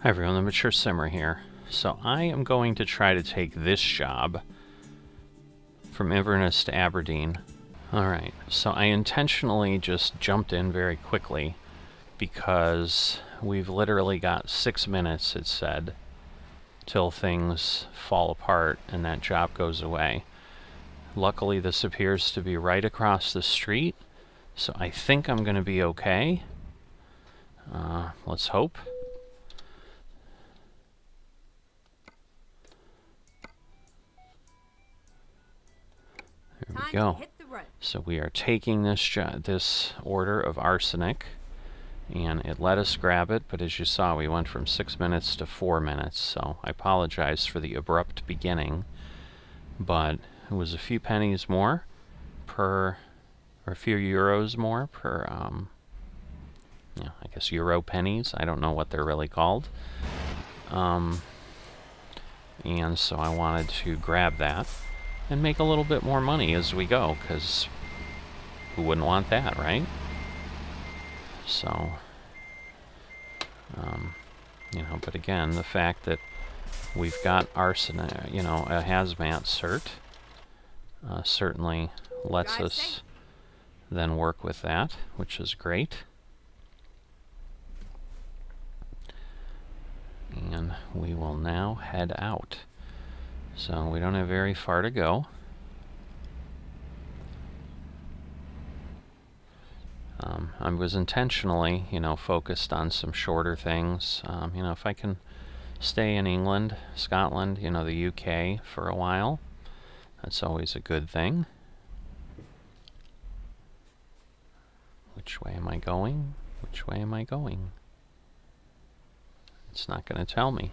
Hi everyone, the Mature Simmer here. So I am going to try to take this job from Inverness to Aberdeen. Alright, so I intentionally just jumped in very quickly because we've literally got 6 minutes, it said, till things fall apart and that job goes away. Luckily this appears to be right across the street, so I think I'm going to be okay. Let's hope. There we go. So we are taking this order of arsenic, and it let us grab it, but as you saw, we went from 6 minutes to 4 minutes, so I apologize for the abrupt beginning, but it was a few pennies more per, or a few euros more per, I guess euro pennies, I don't know what they're really called. And so I wanted to grab that and make a little bit more money as we go, because who wouldn't want that, right? So, but again, the fact that we've got arsenic, a HAZMAT cert, certainly lets us then work with that, which is great. And we will now head out. So we don't have very far to go. I was intentionally, focused on some shorter things. If I can stay in England, Scotland, the UK for a while, that's always a good thing. Which way am I going? Which way am I going? It's not going to tell me.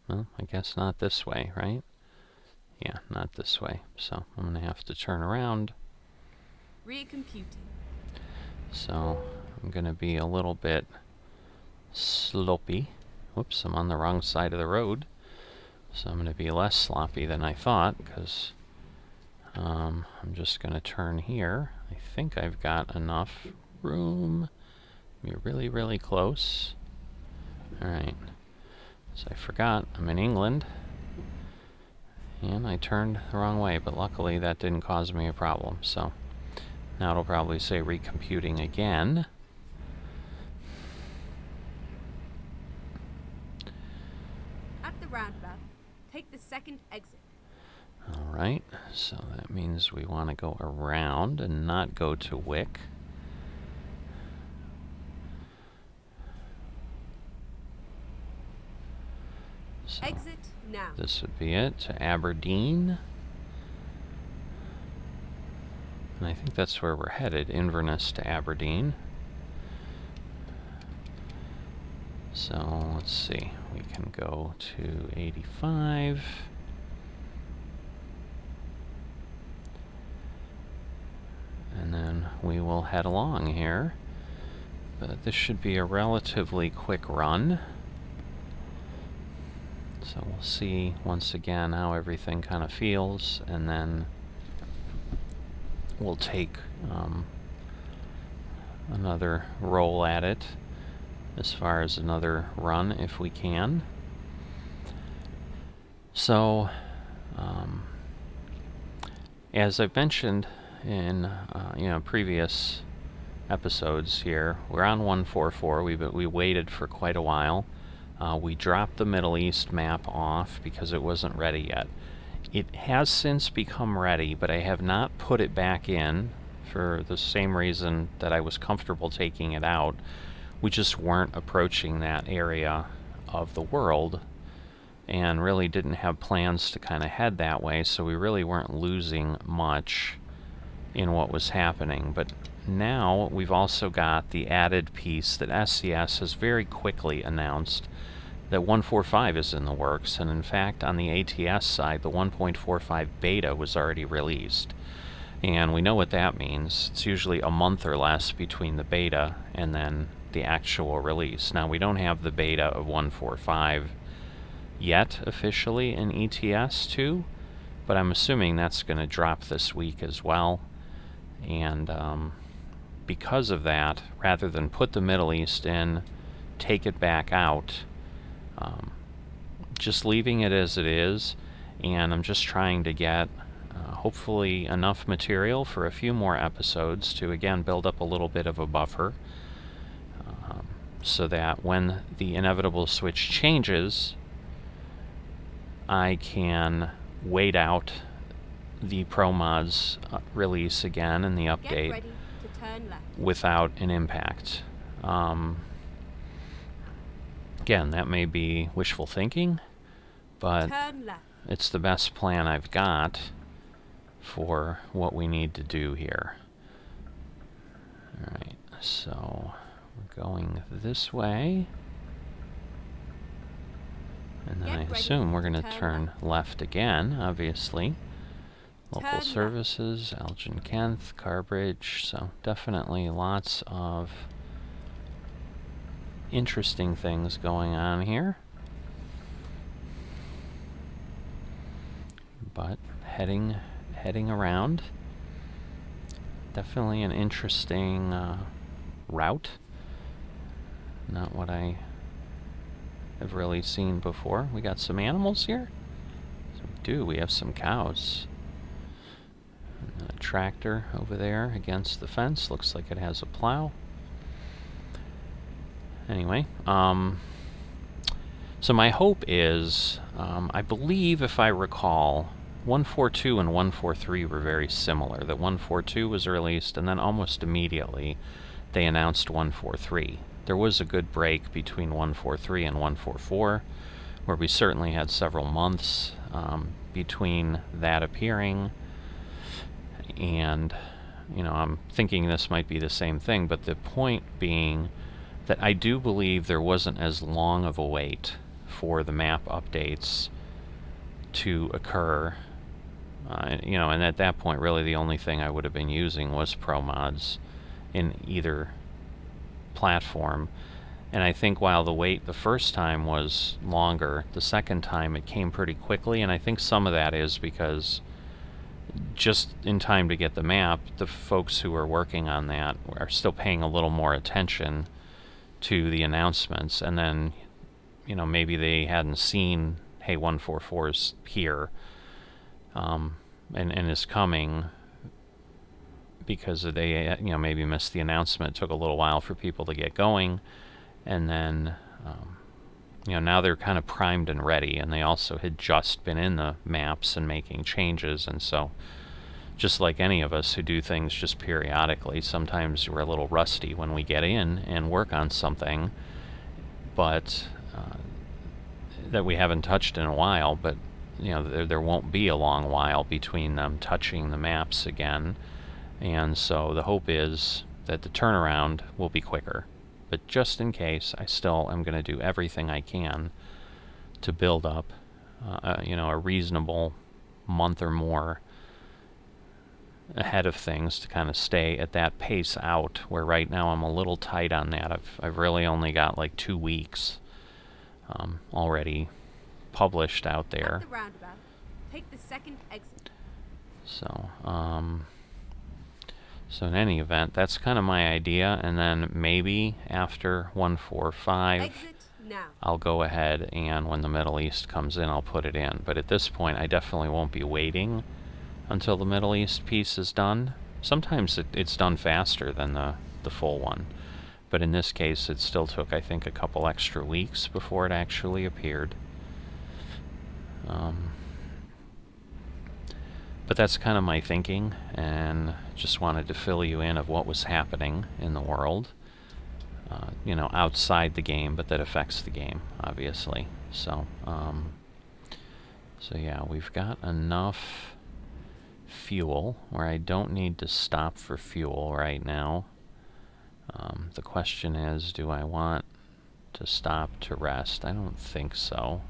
Well, I guess not this way, right? Yeah, not this way. So I'm going to have to turn around. Recomputing. So I'm going to be a little bit sloppy. Whoops, I'm on the wrong side of the road. So I'm going to be less sloppy than I thought, because I'm just going to turn here. I think I've got enough room. Be really, really close. Alright. So I forgot, I'm in England. And I turned the wrong way, but luckily that didn't cause me a problem. So now it'll probably say recomputing again. At the roundabout, take the second exit. Alright, so that means we want to go around and not go to Wick. So exit now. This would be it, to Aberdeen. And I think that's where we're headed, Inverness to Aberdeen. So let's see, we can go to 85. And then we will head along here. But this should be a relatively quick run. So we'll see once again how everything kind of feels, and then we'll take another roll at it as far as another run if we can. So as I've mentioned in previous episodes here, we're on 144. We waited for quite a while. We dropped the Middle East map off because it wasn't ready yet. It has since become ready, but I have not put it back in for the same reason that I was comfortable taking it out. We just weren't approaching that area of the world and really didn't have plans to kind of head that way, so we really weren't losing much in what was happening. But now we've also got the added piece that SCS has very quickly announced, that 145 is in the works, and in fact on the ATS side the 1.45 beta was already released. And we know what that means. It's usually a month or less between the beta and then the actual release. Now we don't have the beta of 145 yet officially in ETS 2, but I'm assuming that's going to drop this week as well. And because of that, rather than put the Middle East in, take it back out, just leaving it as it is, and I'm just trying to get hopefully enough material for a few more episodes to again build up a little bit of a buffer, so that when the inevitable switch changes, I can wait out the ProMods release again and the Get update ready to turn left. without an impact. Again, that may be wishful thinking, but Turn left. it's the best plan I've got for what we need to do here. Alright, so we're going this way. And then Get I ready assume we're going to to turn turn left again, obviously. Local Turn left. services, Elgin Kent, Carbridge, so definitely lots of interesting things going on here. But heading around, definitely an interesting route. Not what I have really seen before. We got some animals here. So we do. We have some cows. And a tractor over there against the fence. Looks like it has a plow. Anyway, so my hope is, I believe if I recall, 142 and 143 were very similar. That 142 was released, and then almost immediately they announced 143. There was a good break between 143 and 144, where we certainly had several months between that appearing, and, you know, I'm thinking this might be the same thing, but the point being that I do believe there wasn't as long of a wait for the map updates to occur. You know, and at that point, really the only thing I would have been using was ProMods in either platform. And I think while the wait the first time was longer, the second time it came pretty quickly, and I think some of that is because just in time to get the map, the folks who are working on that are still paying a little more attention to the announcements, and then, you know, maybe they hadn't seen, hey, 144's here, and is coming, because they, you know, maybe missed the announcement. It took a little while for people to get going, and then, you know, now they're kind of primed and ready, and they also had just been in the maps and making changes, and so just like any of us who do things just periodically, sometimes we're a little rusty when we get in and work on something, but that we haven't touched in a while, but, you know, there won't be a long while between them touching the maps again, and so the hope is that the turnaround will be quicker. But just in case, I still am going to do everything I can to build up, you know, a reasonable month or more ahead of things to kind of stay at that pace out, where right now I'm a little tight on that. I've really only got like 2 weeks already published out there. At the roundabout, take the second exit. So, so in any event, that's kind of my idea, and then maybe after 145, Exit now. I'll go ahead and when the Middle East comes in, I'll put it in. But at this point, I definitely won't be waiting until the Middle East piece is done. Sometimes it's done faster than the full one, but in this case, it still took, I think, a couple extra weeks before it actually appeared. But that's kind of my thinking, and just wanted to fill you in of what was happening in the world, you know, outside the game, but that affects the game, obviously. So, so yeah, we've got enough fuel where I don't need to stop for fuel right now. The question is, do I want to stop to rest? I don't think so.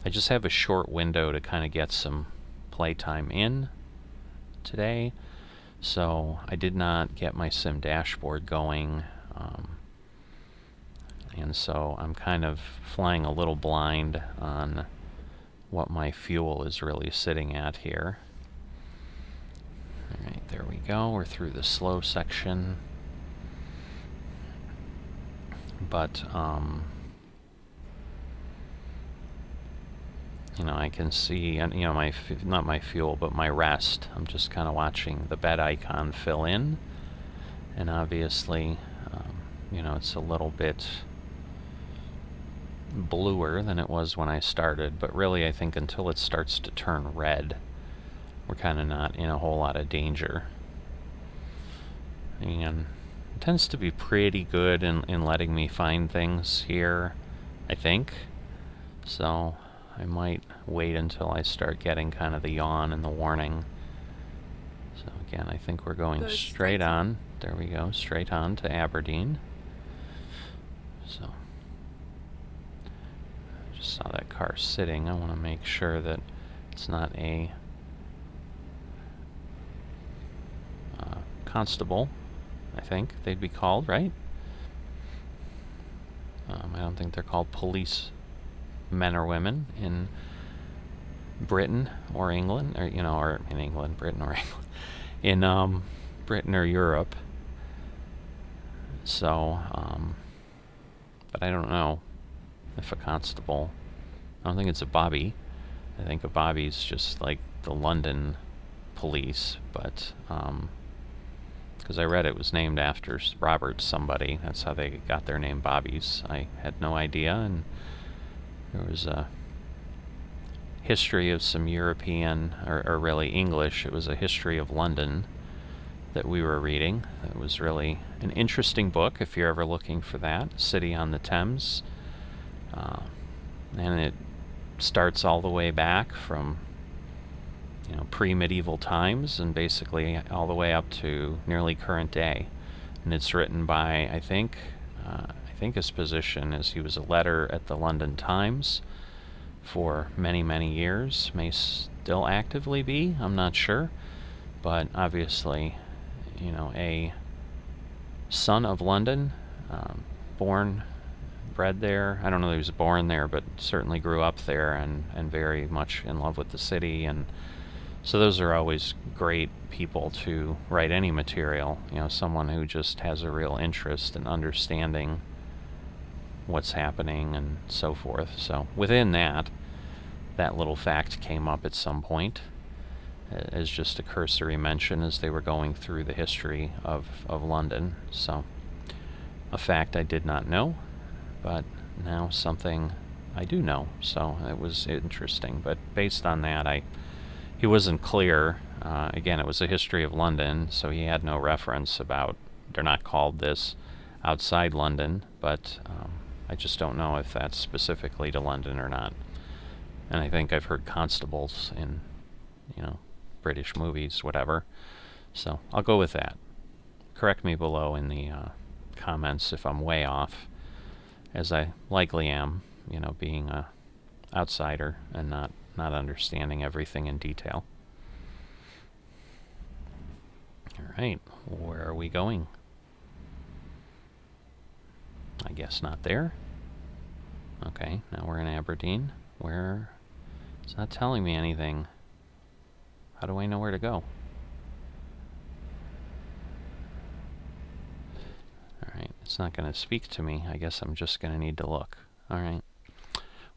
I just have a short window to kind of get some playtime in today, so I did not get my sim dashboard going, and so I'm kind of flying a little blind on what my fuel is really sitting at here. Alright, there we go. We're through the slow section. But, you know, I can see, you know, not my fuel, but my rest. I'm just kind of watching the bed icon fill in. And obviously, you know, it's a little bit bluer than it was when I started. But really, I think until it starts to turn red, we're kind of not in a whole lot of danger. And it tends to be pretty good in letting me find things here, I think. So I might wait until I start getting kind of the yawn and the warning. So again, I think we're going straight on. There we go, straight on to Aberdeen. So I just saw that car sitting. I want to make sure that it's not a constable, I think they'd be called, right? I don't think they're called police men or women in Britain or England, or, you know, or in England, Britain or England, in Britain or Europe. So, but I don't know if a constable, I don't think it's a bobby. I think a bobby's just like the London police, but, because I read it was named after Robert somebody. That's how they got their name, Bobbies. I had no idea, and there was a history of some European, or really English. It was a history of London that we were reading. It was really an interesting book if you're ever looking for that. City on the Thames. And it starts all the way back from, you know, pre-medieval times and basically all the way up to nearly current day. And it's written by, I think his position is he was a letter at the London Times for many, many years. May still actively be, I'm not sure. But obviously, you know, a son of London, bred there. I don't know that he was born there, but certainly grew up there and very much in love with the city. And so those are always great people to write any material, you know, someone who just has a real interest in understanding what's happening and so forth. So within that little fact came up at some point as just a cursory mention as they were going through the history of London. So a fact I did not know, but now something I do know. So it was interesting. But based on that, he wasn't clear. Again, it was a history of London, so he had no reference about, they're not called this outside London, but I just don't know if that's specifically to London or not. And I think I've heard constables in, you know, British movies, whatever. So I'll go with that. Correct me below in the comments if I'm way off, as I likely am, you know, being a outsider and not understanding everything in detail. Alright, where are we going? I guess not there. Okay, now we're in Aberdeen. Where? It's not telling me anything. How do I know where to go? Alright, it's not going to speak to me. I guess I'm just going to need to look. Alright,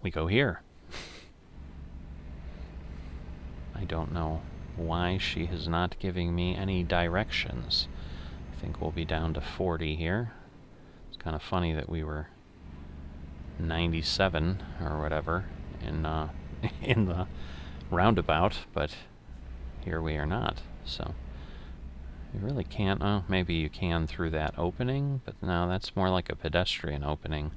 we go here. I don't know why she is not giving me any directions. I think we'll be down to 40 here. It's kind of funny that we were 97 or whatever in in the roundabout, but here we are not. So you really can't. Oh, maybe you can through that opening, but no, that's more like a pedestrian opening.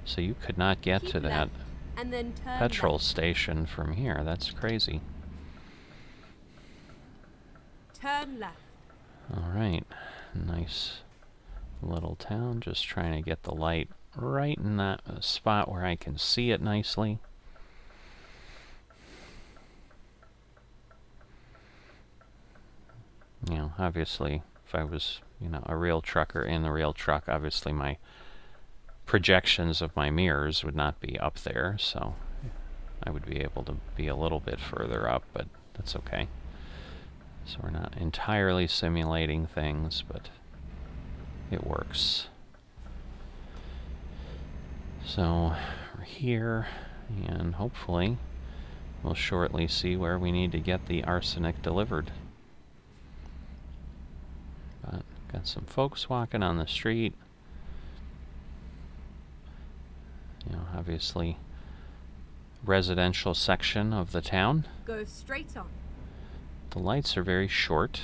So you could not get to that and then turn petrol left. station from here. That's crazy. Turn left. Alright, nice little town. Just trying to get the light right in that spot where I can see it nicely. You know, obviously, if I was, you know, a real trucker in the real truck, obviously my projections of my mirrors would not be up there, so I would be able to be a little bit further up, but that's okay. So we're not entirely simulating things, but it works. So we're here, and hopefully we'll shortly see where we need to get the arsenic delivered. But got some folks walking on the street. You know, obviously residential section of the town. Go straight on. The lights are very short,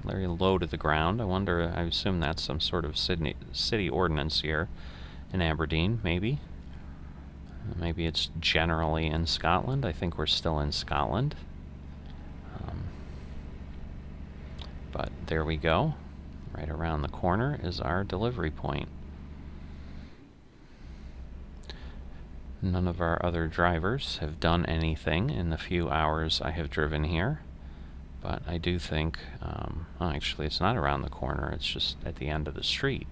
very low to the ground. I assume that's some sort of city ordinance here in Aberdeen, maybe. Maybe it's generally in Scotland. I think we're still in Scotland. But there we go. Right around the corner is our delivery point. None of our other drivers have done anything in the few hours I have driven here. But I do think, actually it's not around the corner, it's just at the end of the street.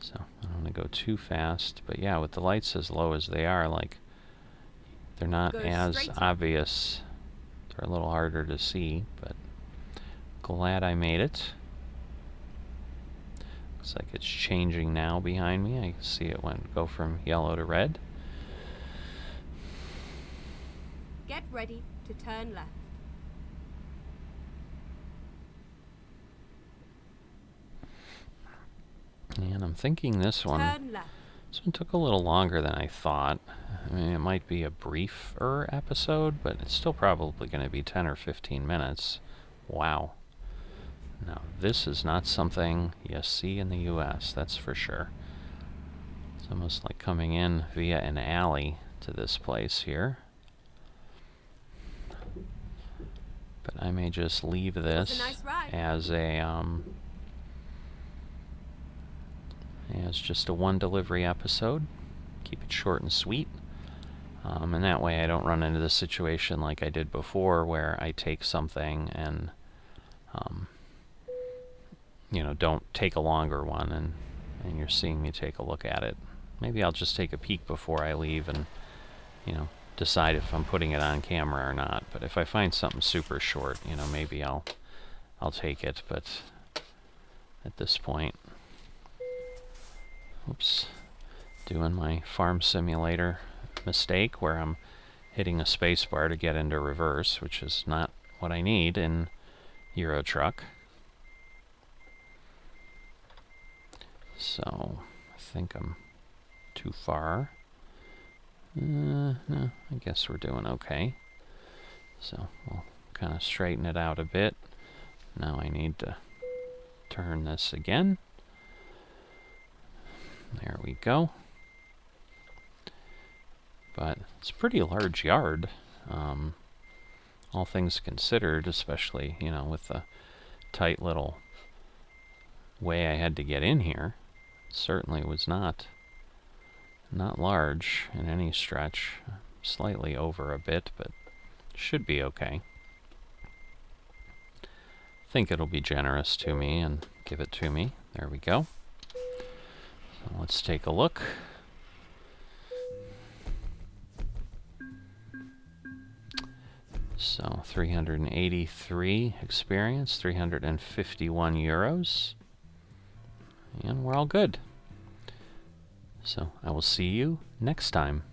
So I don't want to go too fast, but yeah, with the lights as low as they are, like, they're not as obvious. They're a little harder to see, but glad I made it. Looks like it's changing now behind me. I can see it go from yellow to red. Get ready to turn left. And I'm thinking this one took a little longer than I thought. I mean, it might be a briefer episode, but it's still probably going to be 10 or 15 minutes. Wow. Now, this is not something you see in the US, that's for sure. It's almost like coming in via an alley to this place here. But I may just leave this as just a one delivery episode. Keep it short and sweet. And that way I don't run into the situation like I did before where I take something and you know, don't take a longer one and you're seeing me take a look at it. Maybe I'll just take a peek before I leave and, you know, decide if I'm putting it on camera or not. But if I find something super short, you know, maybe I'll take it. But at this point, oops, doing my farm simulator mistake where I'm hitting a space bar to get into reverse, which is not what I need in Euro Truck. So I think I'm too far. No, I guess we're doing okay. So we'll kind of straighten it out a bit. Now I need to turn this again. There we go. But it's a pretty large yard, all things considered, especially, you know, with the tight little way I had to get in here. It certainly was not large in any stretch. Slightly over a bit, but should be okay. I think it'll be generous to me and give it to me. There we go. So let's take a look. So 383 experience, 351 euros. And we're all good. So I will see you next time.